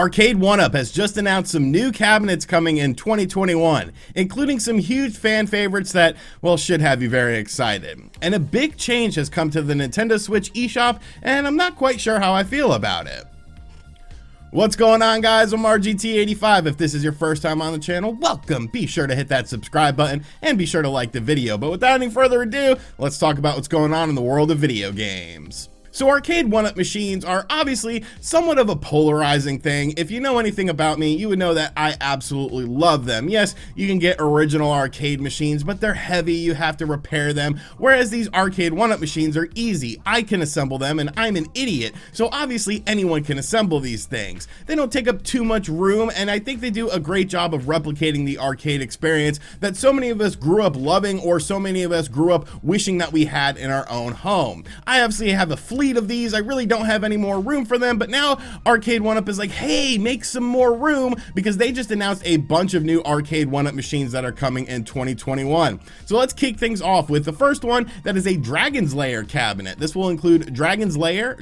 Arcade1Up has just announced some new cabinets coming in 2021, including some huge fan favorites that, well, should have you very excited. And a big change has come to the Nintendo Switch eShop, and I'm not quite sure how I feel about it. What's going on, guys? I'm RGT85. If this is your first time on the channel, welcome. Be sure to hit that subscribe button and be sure to like the video. But without any further ado, let's talk about what's going on in the world of video games. So Arcade1Up machines are obviously somewhat of a polarizing thing. If you know anything about me, you would know that I absolutely love them. Yes, you can get original arcade machines, but they're heavy, you have to repair them, whereas these Arcade1Up machines are easy. I can assemble them and I'm an idiot, so obviously anyone can assemble these things. They don't take up too much room, and I think they do a great job of replicating the arcade experience that so many of us grew up loving, or so many of us grew up wishing that we had in our own home. I obviously have a fleet of these. I really don't have any more room for them, but now Arcade1Up is like, hey, make some more room, because they just announced a bunch of new Arcade1Up machines that are coming in 2021. So let's kick things off with the first one, that is a Dragon's Lair cabinet. This will include Dragon's Lair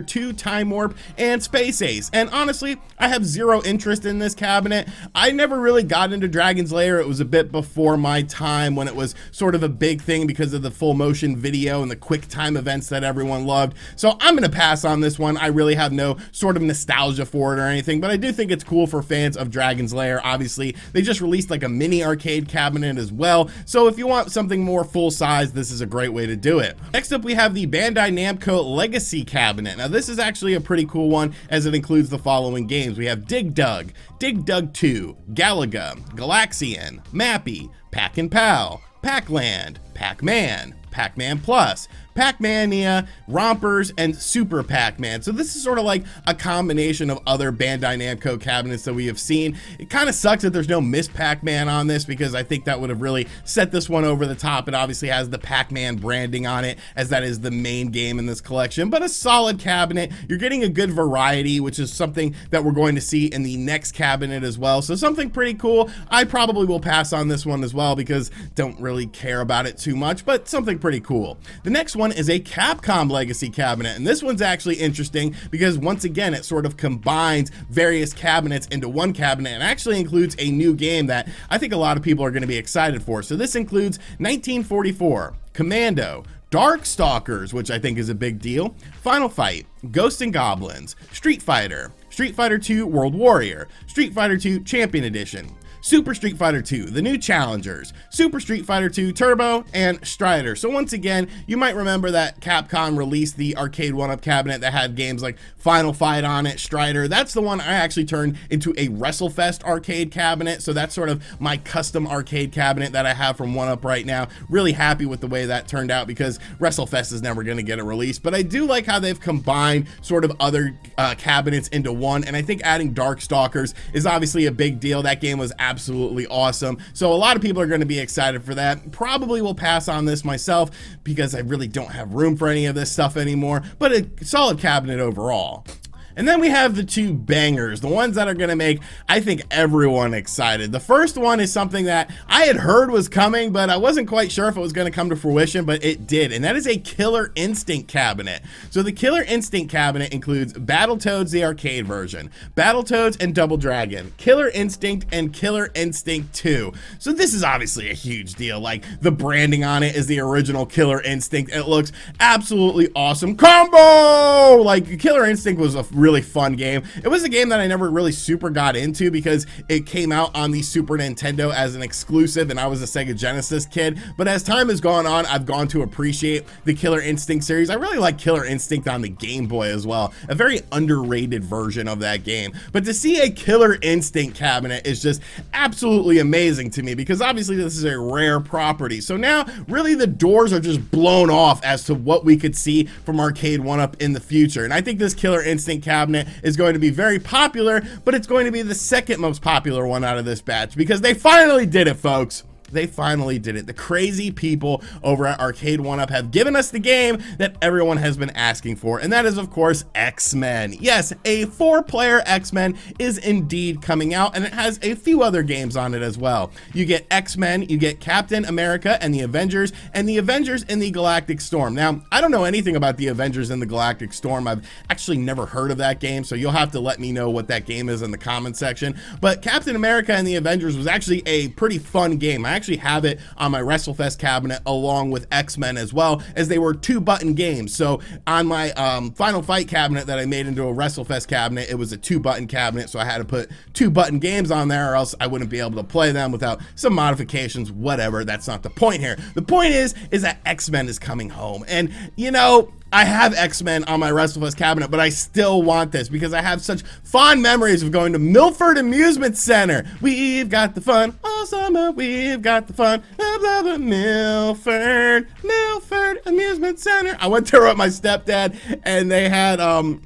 2 Time Warp, and Space Ace. And honestly, I have zero interest in this cabinet. I never really got into Dragon's Lair. It was a bit before my time when it was sort of a big thing because of the full motion video and the quick time events that everyone loved. So I'm gonna pass on this one. I really have no sort of nostalgia for it or anything, but I do think it's cool for fans of Dragon's Lair. Obviously, they just released like a mini arcade cabinet as well, so if you want something more full size, this is a great way to do it. Next up, we have the Bandai Namco Legacy cabinet. Now this is actually a pretty cool one, as it includes the following games. We have Dig Dug, Dig Dug 2, Galaga, Galaxian, Mappy, Pac-and-Pal, Pac-Land, Pac-Man, Pac-Man Plus, Pac-Mania, Rompers, and Super Pac-Man. So this is sort of like a combination of other Bandai Namco cabinets that we have seen. It kind of sucks that there's no Miss Pac-Man on this, because I think that would have really set this one over the top. It obviously has the Pac-Man branding on it, as that is the main game in this collection, but a solid cabinet. You're getting a good variety, which is something that we're going to see in the next cabinet as well. So something pretty cool. I probably will pass on this one as well, because don't really care about it too much, but something pretty cool. The next one is a Capcom Legacy cabinet, and this one's actually interesting because once again it sort of combines various cabinets into one cabinet, and actually includes a new game that I think a lot of people are going to be excited for. So this includes 1944, Commando, Darkstalkers, which I think is a big deal, Final Fight, Ghosts and Goblins, Street Fighter, Street Fighter 2 World Warrior, Street Fighter 2 Champion Edition, Super Street Fighter 2, The New Challengers, Super Street Fighter 2 Turbo, and Strider. So once again, you might remember that Capcom released the Arcade1Up cabinet that had games like Final Fight on it, Strider. That's the one I actually turned into a WrestleFest arcade cabinet. So that's sort of my custom arcade cabinet that I have from 1UP right now. Really happy with the way that turned out, because WrestleFest is never going to get a release. But I do like how they've combined sort of other cabinets into one, and I think adding Darkstalkers is obviously a big deal. That game was absolutely awesome, so a lot of people are going to be excited for that. Probably will pass on this myself, because I really don't have room for any of this stuff anymore, but a solid cabinet overall. And then we have the two bangers, the ones that are going to make, I think, everyone excited. The first one is something that I had heard was coming, but I wasn't quite sure if it was going to come to fruition, but it did, and that is a Killer Instinct cabinet. So the Killer Instinct cabinet includes Battletoads, the arcade version, Battletoads and Double Dragon, Killer Instinct, and Killer Instinct 2. So this is obviously a huge deal. Like, the branding on it is the original Killer Instinct. It looks absolutely awesome. Combo! Like, Killer Instinct was a really fun game. It was a game that I never really super got into, because it came out on the Super Nintendo as an exclusive, and I was a Sega Genesis kid. But as time has gone on, I've gone to appreciate the Killer Instinct series. I really like Killer Instinct on the Game Boy as well, a very underrated version of that game. But to see a Killer Instinct cabinet is just absolutely amazing to me, because obviously this is a rare property. So now really the doors are just blown off as to what we could see from Arcade1Up in the future. And I think this Killer Instinct cabinet is going to be very popular, but it's going to be the second most popular one out of this batch, because they finally did it, folks. they finally did it. The crazy people over at Arcade1Up have given us the game that everyone has been asking for, and that is, of course, XMen. Yes, a 4-player XMen is indeed coming out, and it has a few other games on it as well. You get XMen, you get Captain America and the Avengers in the Galactic Storm. Now, I don't know anything about the Avengers in the Galactic Storm. I've actually never heard of that game, so you'll have to let me know what that game is in the comment section. But Captain America and the Avengers was actually a pretty fun game. I actually have it on my WrestleFest cabinet along with XMen as well, as they were 2-button games. So on my Final Fight cabinet that I made into a WrestleFest cabinet, it was a 2-button cabinet, so I had to put 2-button games on there or else I wouldn't be able to play them without some modifications, whatever. That's not the point here. The point is that XMen is coming home, and you know, I have XMen on my WrestleFest cabinet, but I still want this because I have such fond memories of going to Milford Amusement Center. We've got the fun all summer. We've got the fun. Blah, blah, blah. Milford Amusement Center. I went there with my stepdad, and they had,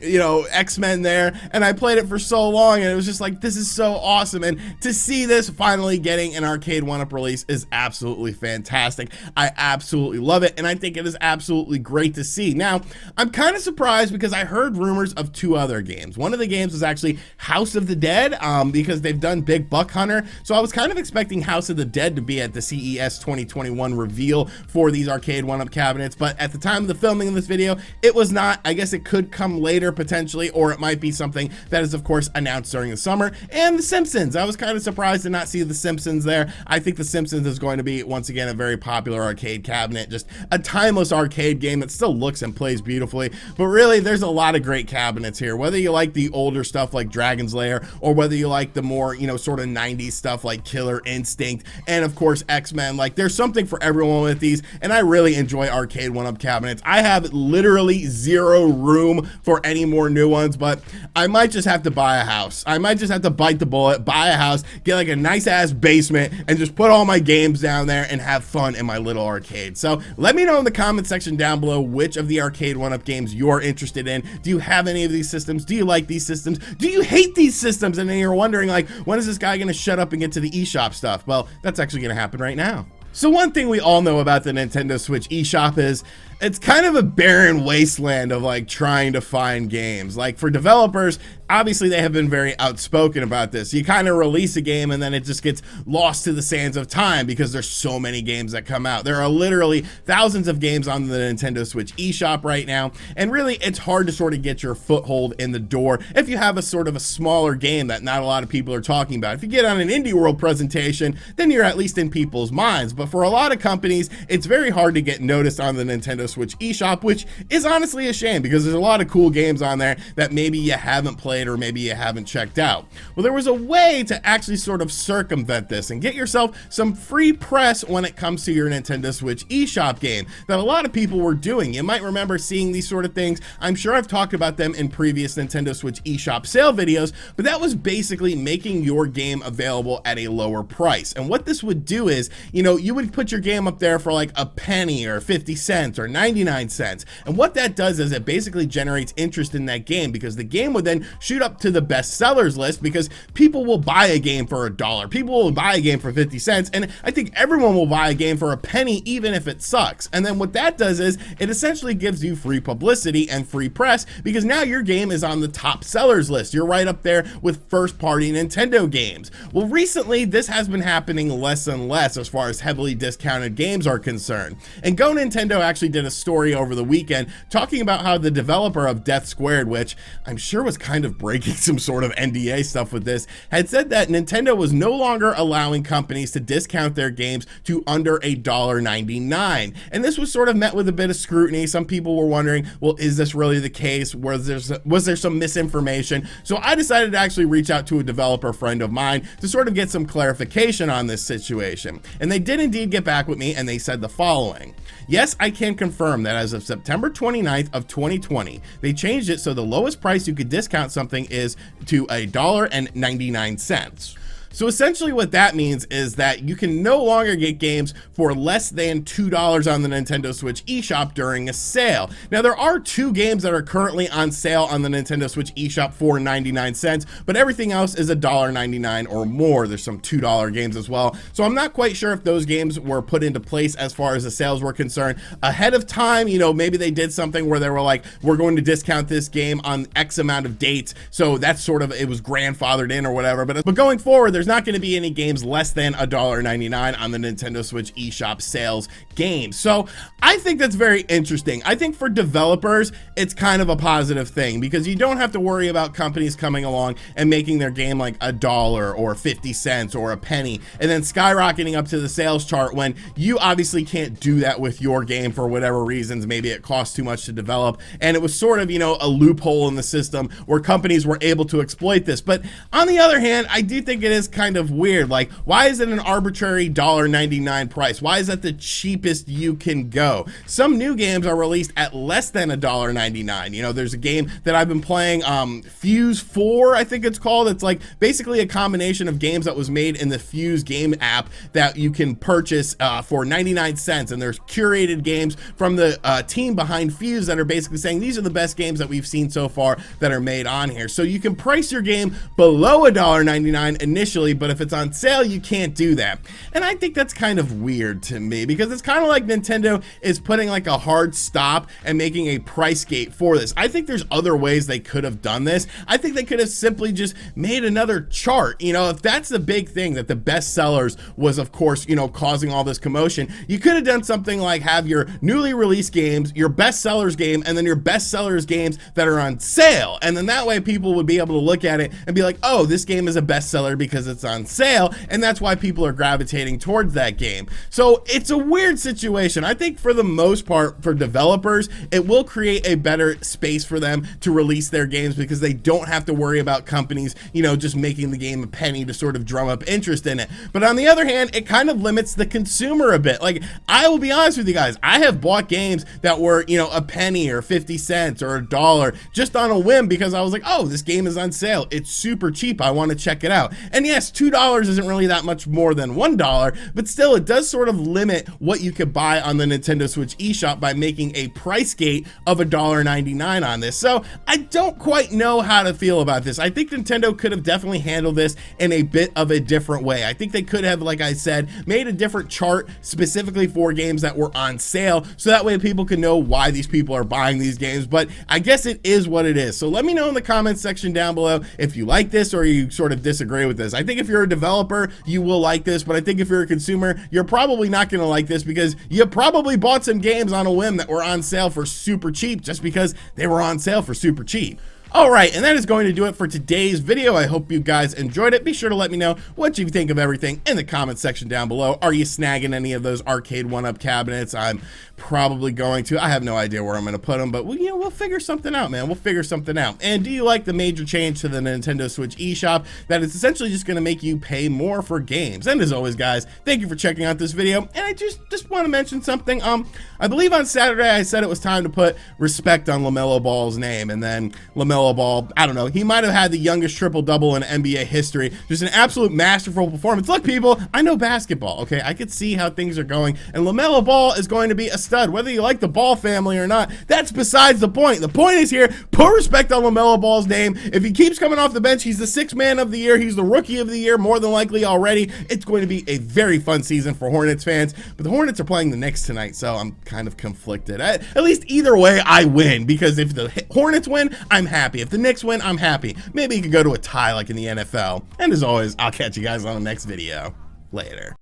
you know, XMen there, and I played it for so long, and it was just like, this is so awesome. And to see this finally getting an Arcade1Up release is absolutely fantastic. I absolutely love it, and I think it is absolutely great to see. Now, I'm kind of surprised because I heard rumors of 2 other games. One of the games was actually House of the Dead, because they've done Big Buck Hunter. So I was kind of expecting House of the Dead to be at the CES 2021 reveal for these Arcade1Up cabinets, but at the time of the filming of this video, it was not. I guess it could come later potentially, or it might be something that is, of course, announced during the summer. And The Simpsons. I was kind of surprised to not see The Simpsons there. I think The Simpsons is going to be, once again, a very popular arcade cabinet, just a timeless arcade game that still looks and plays beautifully. But really, there's a lot of great cabinets here, whether you like the older stuff like Dragon's Lair, or whether you like the more, you know, sort of 90s stuff like Killer Instinct, and of course XMen. Like, there's something for everyone with these, and I really enjoy Arcade1Up cabinets. I have literally 0 room for any more new ones, but I might just have to buy a house. I might just have to bite the bullet, buy a house, get like a nice ass basement, and just put all my games down there and have fun in my little arcade. So let me know in the comment section down below which of the Arcade1Up games you're interested in. Do you have any of these systems? Do you like these systems? Do you hate these systems? And then you're wondering, like, when is this guy gonna shut up and get to the eShop stuff? Well, that's actually gonna happen right now. So one thing we all know about the Nintendo Switch eShop is it's kind of a barren wasteland of like trying to find games. Like, for developers, obviously they have been very outspoken about this. You kind of release a game and then it just gets lost to the sands of time because there's so many games that come out. There are literally thousands of games on the Nintendo Switch eShop right now, and really it's hard to sort of get your foothold in the door if you have a sort of a smaller game that not a lot of people are talking about. If you get on an Indie World presentation, then you're at least in people's minds. But for a lot of companies, it's very hard to get noticed on the Nintendo Switch eShop, which is honestly a shame because there's a lot of cool games on there that maybe you haven't played or maybe you haven't checked out. Well, there was a way to actually sort of circumvent this and get yourself some free press when it comes to your Nintendo Switch eShop game that a lot of people were doing. You might remember seeing these sort of things. I'm sure I've talked about them in previous Nintendo Switch eShop sale videos, but that was basically making your game available at a lower price. And what this would do is, you know, you would put your game up there for like a penny or 50 cents or 99 cents. And what that does is it basically generates interest in that game, because the game would then shoot up to the best sellers list, because people will buy a game for $1. People will buy a game for 50 cents. And I think everyone will buy a game for a penny, even if it sucks. And then what that does is it essentially gives you free publicity and free press, because now your game is on the top sellers list. You're right up there with first party Nintendo games. Well, recently this has been happening less and less as far as heavily discounted games are concerned. And Go Nintendo actually did a story over the weekend talking about how the developer of Death Squared, which I'm sure was kind of breaking some sort of NDA stuff with this, had said that Nintendo was no longer allowing companies to discount their games to under $1.99. And this was sort of met with a bit of scrutiny. Some people were wondering, well, is this really the case? Was there some misinformation? So I decided to actually reach out to a developer friend of mine to sort of get some clarification on this situation. And they did indeed get back with me, and they said the following. Yes, I can confirm that as of September 29th of 2020, they changed it so the lowest price you could discount something is to $1.99. So essentially what that means is that you can no longer get games for less than $2 on the Nintendo Switch eShop during a sale. Now there are 2 games that are currently on sale on the Nintendo Switch eShop for 99 cents, but everything else is $1.99 or more. There's some $2 games as well. So I'm not quite sure if those games were put into place as far as the sales were concerned ahead of time. You know, maybe they did something where they were like, we're going to discount this game on X amount of dates. So that's sort of, it was grandfathered in or whatever. But going forward, there's not going to be any games less than $1.99 on the Nintendo Switch eShop sales games. So I think that's very interesting. I think for developers, it's kind of a positive thing because you don't have to worry about companies coming along and making their game like $1 or 50 cents or a penny and then skyrocketing up to the sales chart when you obviously can't do that with your game for whatever reasons. Maybe it costs too much to develop, and it was sort of, you know, a loophole in the system where companies were able to exploit this. But on the other hand, I do think it is kind of weird. Like, why is it an arbitrary $1.99 price? Why is that the cheapest you can go? Some new games are released at less than $1.99. You know, there's a game that I've been playing, Fuse 4, I think it's called. It's like basically a combination of games that was made in the Fuse game app that you can purchase for 99 cents. And there's curated games from the team behind Fuse that are basically saying these are the best games that we've seen so far that are made on here. So you can price your game below $1.99 initially, but if it's on sale, you can't do that. And I think that's kind of weird to me because it's kind of like Nintendo is putting like a hard stop and making a price gate for this. I think there's other ways they could have done this. I think they could have simply just made another chart. You know, if that's the big thing, that the best sellers was, of course, you know, causing all this commotion, you could have done something like have your newly released games, your best sellers game, and then your best sellers games that are on sale. And then that way people would be able to look at it and be like, oh, this game is a bestseller because it's on sale, and that's why people are gravitating towards that game. So it's a weird situation. I think for the most part, for developers, it will create a better space for them to release their games because they don't have to worry about companies, you know, just making the game a penny to sort of drum up interest in it. But on the other hand, it kind of limits the consumer a bit. Like, I will be honest with you guys, I have bought games that were, you know, a penny or 50 cents or $1 just on a whim because I was like, oh, this game is on sale. It's super cheap. I want to check it out. And yes, $2 isn't really that much more than $1, but still it does sort of limit what you could buy on the Nintendo Switch eShop by making a price gate of $1.99 on this. So I don't quite know how to feel about this. I think Nintendo could have definitely handled this in a bit of a different way. I think they could have, like I said, made a different chart specifically for games that were on sale so that way people can know why these people are buying these games. But I guess it is what it is. So let me know in the comments section down below if you like this or you sort of disagree with this. I think if you're a developer, you will like this, but I think if you're a consumer, you're probably not going to like this because you probably bought some games on a whim that were on sale for super cheap just because they were on sale for super cheap. Alright, and that is going to do it for today's video. I hope you guys enjoyed it. Be sure to let me know what you think of everything in the comment section down below. Are you snagging any of those Arcade1Up cabinets? I'm probably going to. I have no idea where I'm going to put them, but you know, we'll figure something out, man. We'll figure something out. And do you like the major change to the Nintendo Switch eShop that is essentially just going to make you pay more for games? And as always, guys, thank you for checking out this video. And I just want to mention something. I believe on Saturday I said it was time to put respect on LaMelo Ball's name, and then LaMelo Ball, I don't know, he might have had the youngest triple-double in NBA history. Just an absolute masterful performance. Look, people, I know basketball, okay? I could see how things are going, and LaMelo Ball is going to be a stud. Whether you like the Ball family or not, that's besides the point. The point is here, put respect on LaMelo Ball's name. If he keeps coming off the bench, he's the sixth man of the year. He's the rookie of the year, more than likely already. It's going to be a very fun season for Hornets fans, but the Hornets are playing the Knicks tonight, so I'm kind of conflicted. At least either way, I win, because if the Hornets win, I'm happy. If the Knicks win, I'm happy. Maybe you could go to a tie like in the NFL. And as always, I'll catch you guys on the next video. Later.